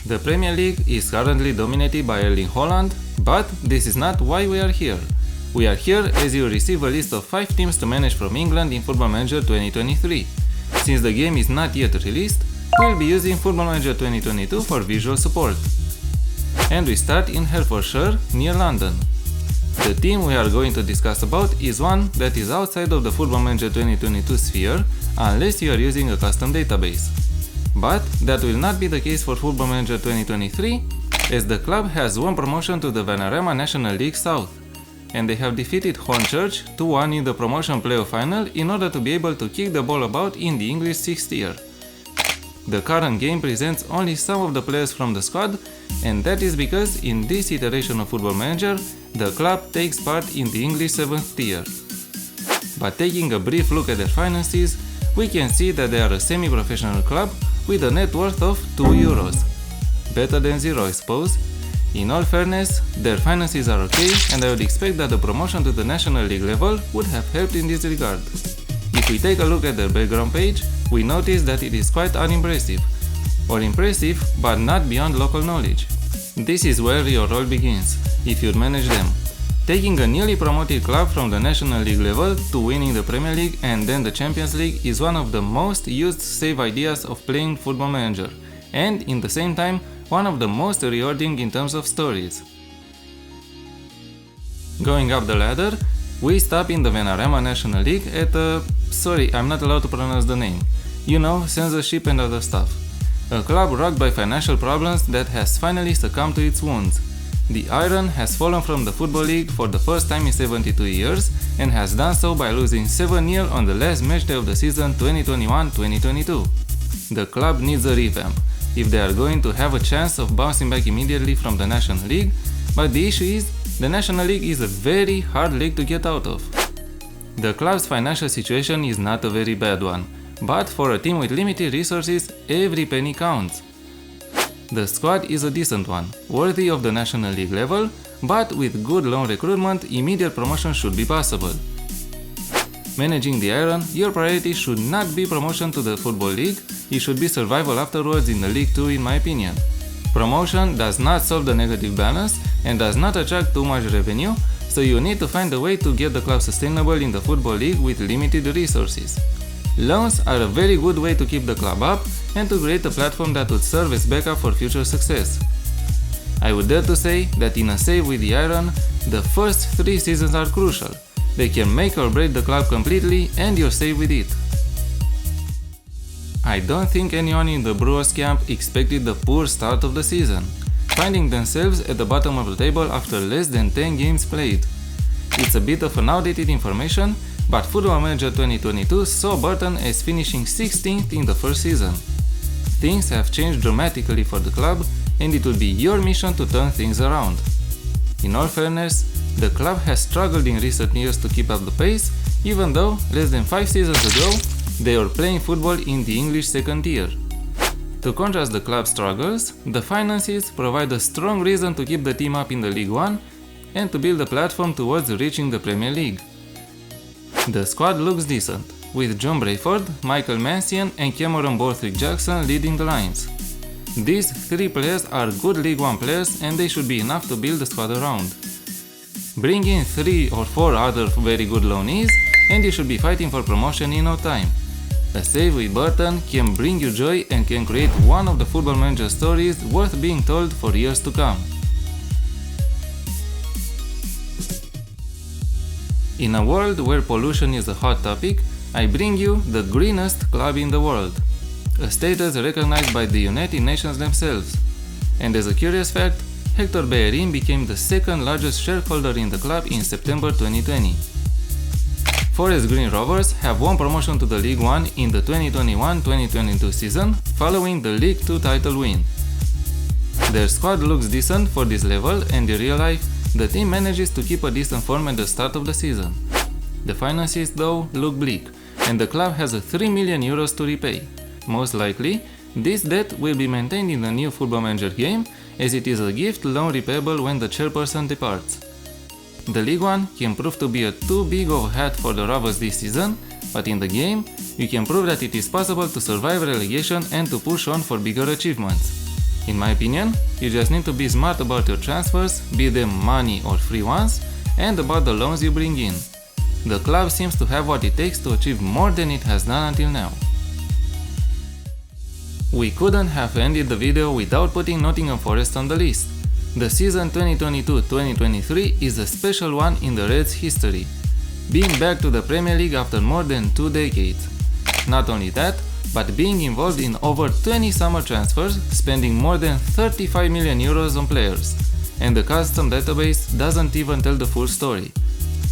The Premier League is currently dominated by Erling Haaland, but this is not why we are here. We are here as you receive a list of 5 teams to manage from England in Football Manager 2023. Since the game is not yet released, we'll be using Football Manager 2022 for visual support. And we start in Hertfordshire, near London. The team we are going to discuss about is one that is outside of the Football Manager 2022 sphere, unless you are using a custom database. But that will not be the case for Football Manager 2023, as the club has won promotion to the Vanarama National League South, and they have defeated Hornchurch 2-1 in the promotion playoff final in order to be able to kick the ball about in the English 6th tier. The current game presents only some of the players from the squad, and that is because in this iteration of Football Manager, the club takes part in the English 7th tier. But taking a brief look at their finances, we can see that they are a semi-professional club with a net worth of €2. Better than zero, I suppose. In all fairness, their finances are okay, and I would expect that the promotion to the National League level would have helped in this regard. If we take a look at their background page, we notice that it is quite unimpressive. Or impressive, but not beyond local knowledge. This is where your role begins, if you manage them. Taking a newly promoted club from the National League level to winning the Premier League and then the Champions League is one of the most used save ideas of playing Football Manager, and in the same time, one of the most rewarding in terms of stories. Going up the ladder, we stop in the Vanarama National League at sorry, I'm not allowed to pronounce the name. You know, censorship and other stuff. A club rocked by financial problems that has finally succumbed to its wounds. The Iron has fallen from the Football League for the first time in 72 years and has done so by losing 7-0 on the last match day of the season 2021-2022. The club needs a revamp if they are going to have a chance of bouncing back immediately from the National League, but the issue is, the National League is a very hard league to get out of. The club's financial situation is not a very bad one, but for a team with limited resources, every penny counts. The squad is a decent one, worthy of the National League level, but with good loan recruitment, immediate promotion should be possible. Managing the Iron, your priority should not be promotion to the Football League, it should be survival afterwards in the League 2 in my opinion. Promotion does not solve the negative balance and does not attract too much revenue, so you need to find a way to get the club sustainable in the Football League with limited resources. Loans are a very good way to keep the club up and to create a platform that would serve as backup for future success. I would dare to say that in a save with the Iron, the first 3 seasons are crucial. They can make or break the club completely and you're safe with it. I don't think anyone in the Brewers camp expected the poor start of the season, finding themselves at the bottom of the table after less than 10 games played. It's a bit of an outdated information, but Football Manager 2022 saw Burton as finishing 16th in the first season. Things have changed dramatically for the club, and it will be your mission to turn things around. In all fairness, the club has struggled in recent years to keep up the pace, even though less than 5 seasons ago they were playing football in the English 2nd tier. To contrast the club's struggles, the finances provide a strong reason to keep the team up in the League 1 and to build a platform towards reaching the Premier League. The squad looks decent, with John Brayford, Michael Mancian and Cameron Borthwick-Jackson leading the lines. These 3 players are good League 1 players and they should be enough to build the squad around. Bring in 3 or 4 other very good loanees and you should be fighting for promotion in no time. A save with Burton can bring you joy and can create one of the Football Manager stories worth being told for years to come. In a world where pollution is a hot topic, I bring you the greenest club in the world, a status recognized by the United Nations themselves. And as a curious fact, Hector Bellerin became the 2nd largest shareholder in the club in September 2020. Forest Green Rovers have won promotion to the League 1 in the 2021-2022 season following the League 2 title win. Their squad looks decent for this level and in real life, the team manages to keep a decent form at the start of the season. The finances though look bleak, and the club has €3 million to repay. Most likely, this debt will be maintained in the new Football Manager game, as it is a gift loan repayable when the chairperson departs. The League 1 can prove to be a too big of a hat for the Rovers this season, but in the game, you can prove that it is possible to survive relegation and to push on for bigger achievements. In my opinion, you just need to be smart about your transfers, be them money or free ones, and about the loans you bring in. The club seems to have what it takes to achieve more than it has done until now. We couldn't have ended the video without putting Nottingham Forest on the list. The season 2022-2023 is a special one in the Reds' history, being back to the Premier League after more than 2 decades. Not only that, but being involved in over 20 summer transfers, spending more than 35 million euros on players. And the custom database doesn't even tell the full story.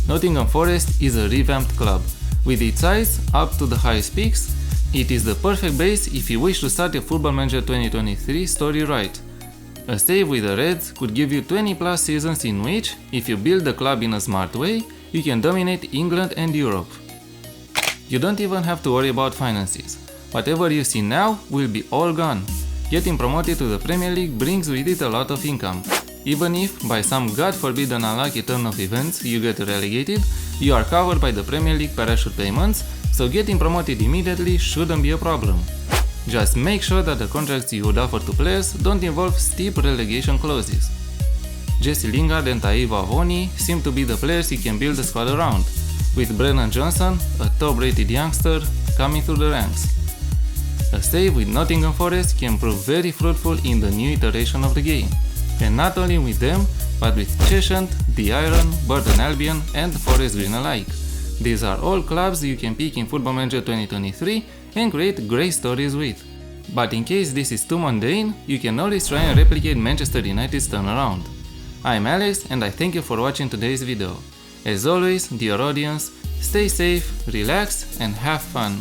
Nottingham Forest is a revamped club. With its size up to the highest peaks, it is the perfect base if you wish to start your Football Manager 2023 story right. A stay with the Reds could give you 20 plus seasons in which, if you build the club in a smart way, you can dominate England and Europe. You don't even have to worry about finances. Whatever you see now will be all gone. Getting promoted to the Premier League brings with it a lot of income. Even if, by some god forbidden unlucky turn of events, you get relegated, you are covered by the Premier League parachute payments, so getting promoted immediately shouldn't be a problem. Just make sure that the contracts you would offer to players don't involve steep relegation clauses. Jesse Lingard and Taiwo Awoniyi seem to be the players you can build a squad around, with Brennan Johnson, a top-rated youngster, coming through the ranks. A stay with Nottingham Forest can prove very fruitful in the new iteration of the game, and not only with them, but with Cheshunt, The Iron, Burton Albion and Forest Green alike. These are all clubs you can pick in Football Manager 2023 and create great stories with. But in case this is too mundane, you can always try and replicate Manchester United's turnaround. I'm Alex and I thank you for watching today's video. As always, dear audience, stay safe, relax and have fun.